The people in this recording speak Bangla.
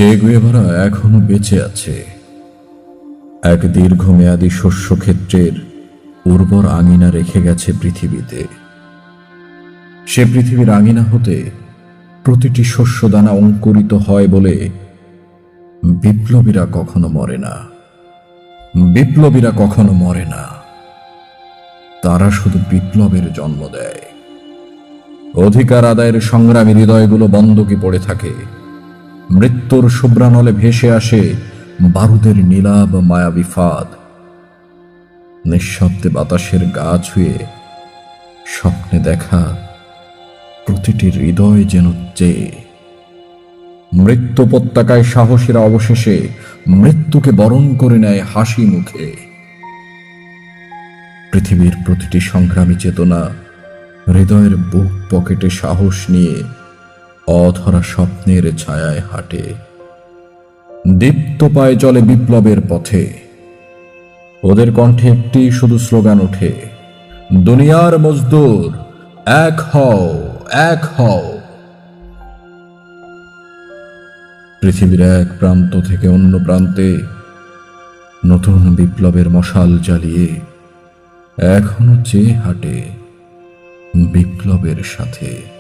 চে গুয়েভারা এখনো বেঁচে আছে। এক দীর্ঘমেয়াদী শস্যক্ষেত্রের উর্বর আঙিনা রেখে গেছে পৃথিবীতে। সে পৃথিবীর আঙিনা হতে প্রতিটি শস্যদানা অঙ্কুরিত হয় বলে বিপ্লবীরা কখনো মরে না। বিপ্লবীরা কখনো মরে না, তারা শুধু বিপ্লবের জন্ম দেয়। অধিকার আদায়ের সংগ্রামী হৃদয়গুলো বন্ধকি পড়ে থাকে। মৃত্যুর শুভ্রানলে ভেসে আসে বারুদের নীলাভ মায়াবী ফাঁদ। নিঃশব্দে বাতাসের গা ছুঁয়ে স্বপ্নে দেখা প্রতিটি হৃদয় যেন চেয়ে। মৃত্যু উপত্যকায় সাহসীরা অবশেষে মৃত্যুকে বরণ করে নেয় হাসি মুখে। পৃথিবীর প্রতিটি সংগ্রামী চেতনা হৃদয়ের বুক পকেটে সাহস নিয়ে অধরা স্বপ্নের ছায়ায় হাঁটে। দীপ্ত পায়ে চলে বিপ্লবের পথে। ওদের কণ্ঠে একটি শুধু স্লোগান ওঠে, দুনিয়ার মজদুর এক হও, এক হও। পৃথিবীর এক প্রান্ত থেকে অন্য প্রান্তে নতুন বিপ্লবের মশাল জ্বালিয়ে এখনো চেয়ে হাঁটে বিপ্লবের সাথে।